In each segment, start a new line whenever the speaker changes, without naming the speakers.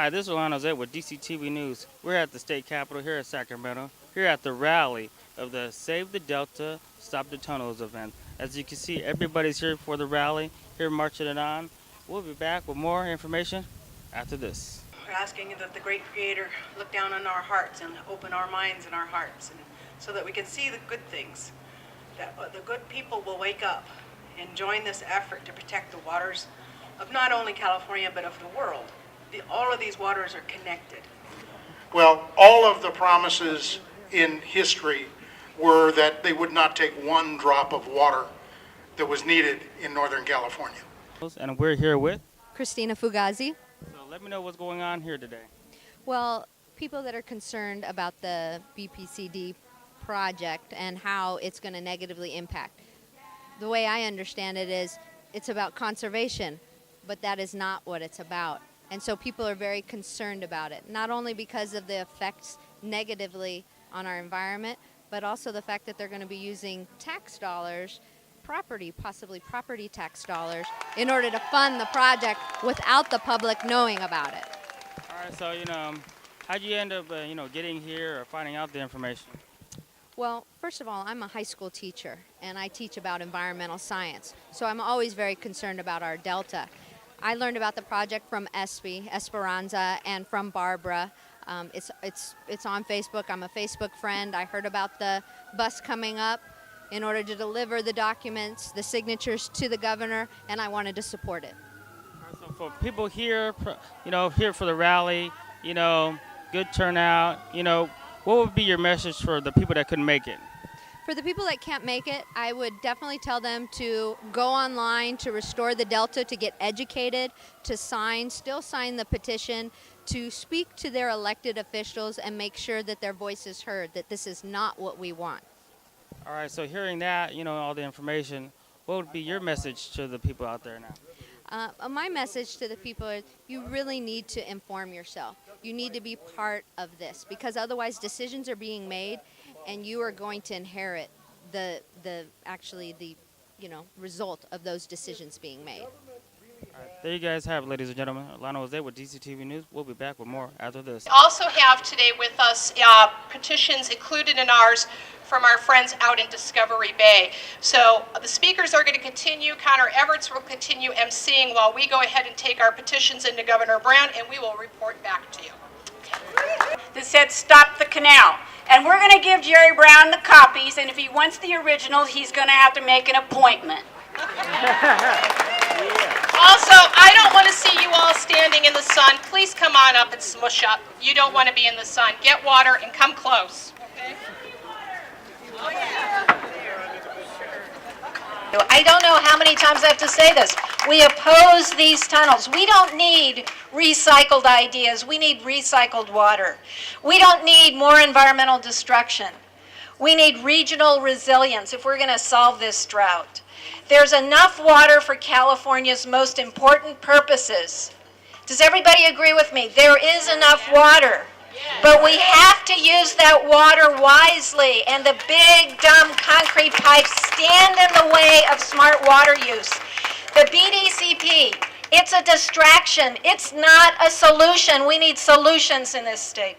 Hi, this is Arnold with DCTV News. We're at the state capitol here at Sacramento, here at the rally of the Save the Delta, Stop the Tunnels event. As you can see, everybody's here for the rally, here marching it on. We'll be back with more information after this.
We're asking that the great Creator look down on our hearts and open our minds and our hearts, and so that we can see the good things, that the good people will wake up and join this effort to protect the waters of not only California but of the world. All of these waters are connected.
Well, all of the promises in history were that they would not take one drop of water that was needed in Northern California.
And we're here with
Christina Fugazi.
So let me know what's going on here today.
Well, people that are concerned about the BPCD project and how it's going to negatively impact. The way I understand it is it's about conservation, but that is not what it's about. And so people are very concerned about it, not only because of the effects negatively on our environment, but also the fact that they're going to be using tax dollars, possibly property tax dollars, in order to fund the project without the public knowing about it.
All right, so, how'd you end up, getting here or finding out the information?
Well, first of all, I'm a high school teacher, and I teach about environmental science. So I'm always very concerned about our delta. I learned about the project from Esperanza, and from Barbara. It's on Facebook. I'm a Facebook friend. I heard about the bus coming up in order to deliver the documents, the signatures to the governor, and I wanted to support it.
So for people here, here for the rally, good turnout, what would be your message for the people that couldn't make it?
For the people that can't make it, I would definitely tell them to go online to Restore the Delta, to get educated, to still sign the petition, to speak to their elected officials and make sure that their voice is heard, that this is not what we want.
All right, so hearing that, all the information, what would be your message to the people out there now?
My message to the people is you really need to inform yourself. You need to be part of this, because otherwise decisions are being made and you are going to inherit the result of those decisions being made.
All right, there you guys have it, ladies and gentlemen. Lana was there with DCTV News. We'll be back with more after this.
We also have today with us petitions included in ours from our friends out in Discovery Bay. So the speakers are going to continue. Connor Everts will continue emceeing while we go ahead and take our petitions into Governor Brown, and we will report back to you.
That said, stop the canal. And we're going to give Jerry Brown the copies, and if he wants the originals, he's going to have to make an appointment.
Also, I don't want to see you all standing in the sun. Please come on up and smush up. You don't want to be in the sun. Get water and come close. Okay? Oh, yeah.
I don't know how many times I have to say this. We oppose these tunnels. We don't need recycled ideas. We need recycled water. We don't need more environmental destruction. We need regional resilience if we're going to solve this drought. There's enough water for California's most important purposes. Does everybody agree with me? There is enough water. But we have to use that water wisely, and the big, dumb concrete pipes stand in the way of smart water use. The BDCP, it's a distraction. It's not a solution. We need solutions in this state.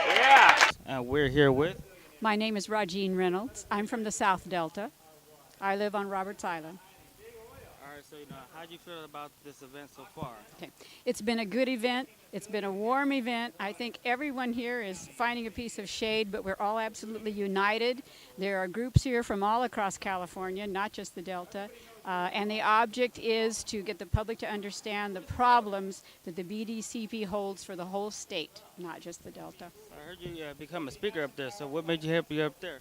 Yeah. And we're here with?
My name is Rajeen Reynolds. I'm from the South Delta. I live on Roberts Island.
All right, so how do you feel about this event so far?
Okay. It's been a good event. It's been a warm event. I think everyone here is finding a piece of shade, but we're all absolutely united. There are groups here from all across California, not just the Delta, and the object is to get the public to understand the problems that the BDCP holds for the whole state, not just the Delta.
I heard you become a speaker up there, so what made you happy up there?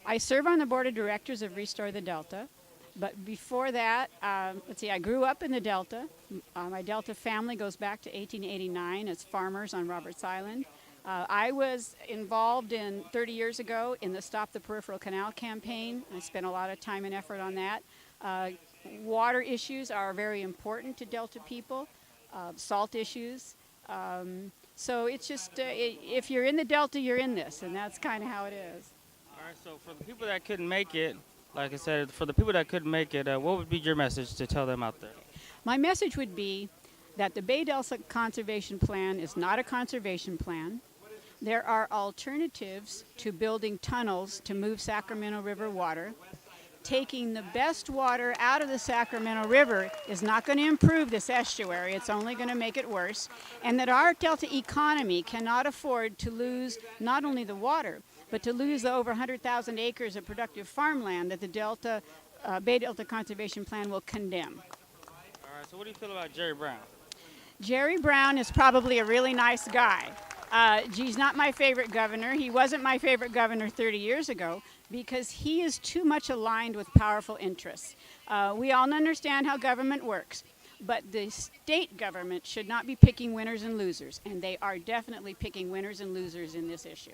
I serve on the board of directors of Restore the Delta. But before that, I grew up in the Delta. My Delta family goes back to 1889 as farmers on Roberts Island. I was involved 30 years ago in the Stop the Peripheral Canal campaign. I spent a lot of time and effort on that. Water issues are very important to Delta people, salt issues. So it's just, if you're in the Delta, you're in this, and that's kind of how it is.
All right, so for the people that couldn't make it, like I said, for the people that couldn't make it, what would be your message to tell them out there?
My message would be that the Bay Delta Conservation Plan is not a conservation plan. There are alternatives to building tunnels to move Sacramento River water. Taking the best water out of the Sacramento River is not going to improve this estuary. It's only going to make it worse. And that our Delta economy cannot afford to lose not only the water, but to lose the over 100,000 acres of productive farmland that the Bay Delta Conservation Plan will condemn.
All right, so what do you feel about Jerry Brown?
Jerry Brown is probably a really nice guy. He's not my favorite governor. He wasn't my favorite governor 30 years ago because he is too much aligned with powerful interests. We all understand how government works, but the state government should not be picking winners and losers, and they are definitely picking winners and losers in this issue.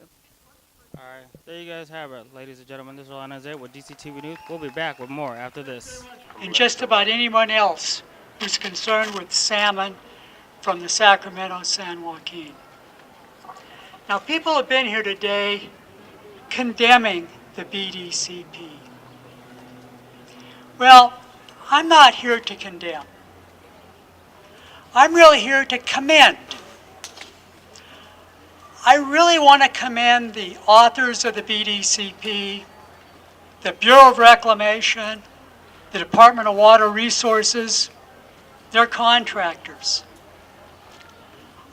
All right, there you guys have it, ladies and gentlemen. This is Arnold with DCTV News. We'll be back with more after this.
And just about anyone else who's concerned with salmon from the Sacramento San Joaquin. Now, people have been here today condemning the BDCP. Well, I'm not here to condemn. I'm really here to commend. I really want to commend the authors of the BDCP, the Bureau of Reclamation, the Department of Water Resources, their contractors.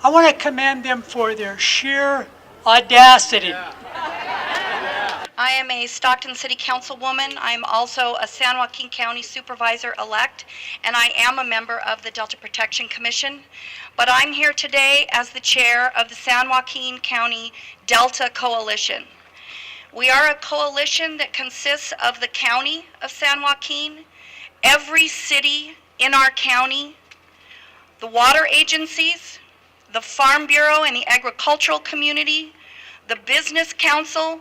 I want to commend them for their sheer audacity.
I am a Stockton City Councilwoman. I'm also a San Joaquin County Supervisor-elect, and I am a member of the Delta Protection Commission. But I'm here today as the chair of the San Joaquin County Delta Coalition. We are a coalition that consists of the County of San Joaquin, every city in our county, the water agencies, the Farm Bureau and the agricultural community, the Business Council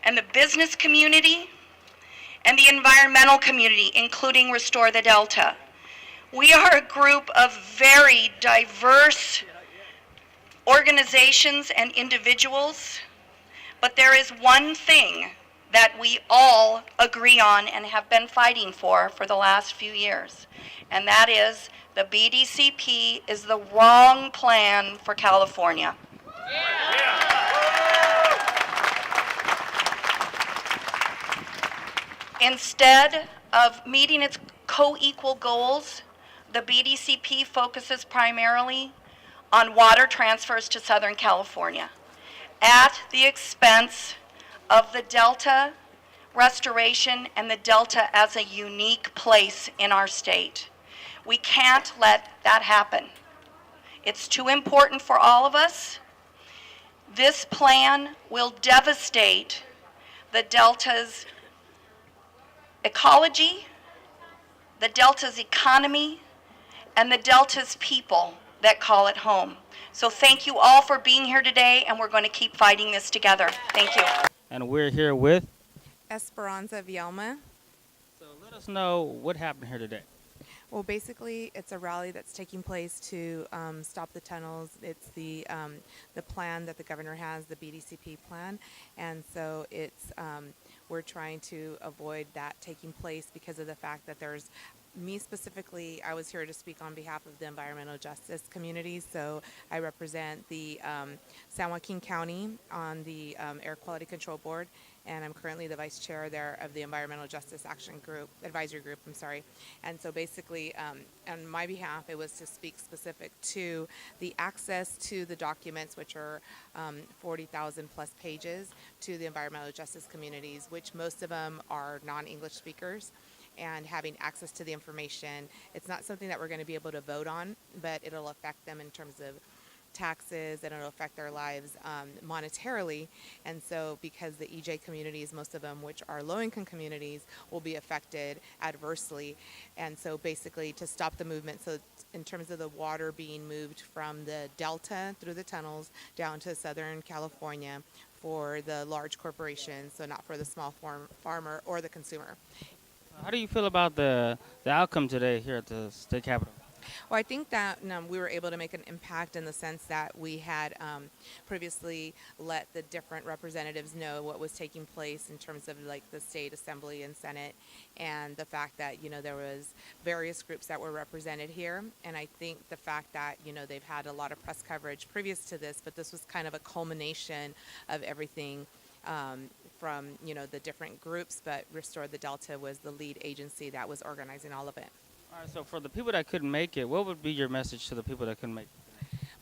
and the business community, and the environmental community, including Restore the Delta. We are a group of very diverse organizations and individuals, but there is one thing that we all agree on and have been fighting for the last few years, and that is the BDCP is the wrong plan for California. Instead of meeting its co-equal goals, the BDCP focuses primarily on water transfers to Southern California at the expense of the Delta restoration and the Delta as a unique place in our state. We can't let that happen. It's too important for all of us. This plan will devastate the Delta's ecology, the Delta's economy, and the Delta's people that call it home. So thank you all for being here today, and we're going to keep fighting this together. Thank you.
And we're here with
Esperanza Vielma.
So let us know what happened here today.
Well, basically, it's a rally that's taking place to stop the tunnels. It's the plan that the governor has, the BDCP plan, and so it's we're trying to avoid that taking place because of the fact that there's me specifically. I was here to speak on behalf of the environmental justice communities, so I represent the San Joaquin County on the Air Quality Control Board, and I'm currently the vice chair there of the Environmental Justice Action Group, Advisory Group, I'm sorry. And so basically, on my behalf, it was to speak specific to the access to the documents, which are 40,000 plus pages, to the environmental justice communities, which most of them are non-English speakers, and having access to the information. It's not something that we're going to be able to vote on, but it'll affect them in terms of taxes, and it'll affect their lives monetarily. And so because the EJ communities, most of them which are low-income communities, will be affected adversely. And so basically to stop the movement, so in terms of the water being moved from the Delta through the tunnels down to Southern California for the large corporations, so not for the small farmer or the consumer.
How do you feel about the outcome today here at the state capitol?
Well, I think that we were able to make an impact in the sense that we had previously let the different representatives know what was taking place in terms of like the state assembly and senate, and the fact that there was various groups that were represented here. And I think the fact that they've had a lot of press coverage previous to this, but this was kind of a culmination of everything from the different groups. But Restore the Delta was the lead agency that was organizing all of it.
All right, so for the people that couldn't make it, what would be your message to the people that couldn't make it?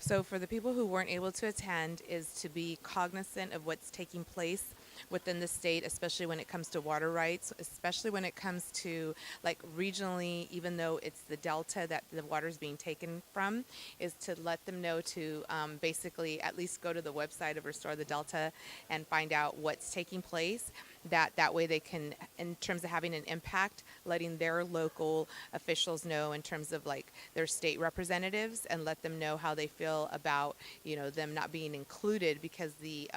So for the people who weren't able to attend is to be cognizant of what's taking place within the state, especially when it comes to water rights, especially when it comes to like regionally, even though it's the delta that the water is being taken from, is to let them know to basically at least go to the website of Restore the Delta and find out what's taking place. That way they can, in terms of having an impact, letting their local officials know in terms of like their state representatives, and let them know how they feel about them not being included, because the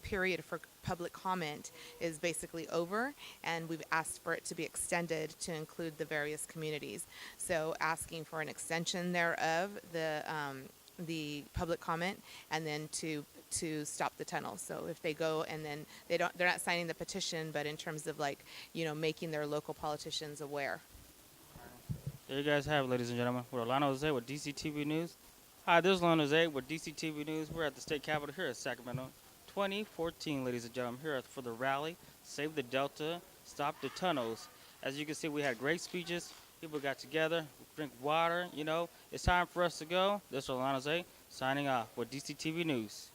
period for public comment is basically over, and we've asked for it to be extended to include the various communities. So asking for an extension thereof, the public comment, and then to stop the tunnel. So if they go and then they're not signing the petition, but in terms of like making their local politicians aware.
There you guys have it, ladies and gentlemen. We're Orlando Jose with DCTV News. Hi, this is Orlando Jose with DCTV News. We're at the state capitol here at Sacramento. 2014, ladies and gentlemen, here for the rally, Save the Delta, Stop the Tunnels. As you can see, we had great speeches. People got together, drink water, It's time for us to go. This is Orlando Jose signing off with DCTV News.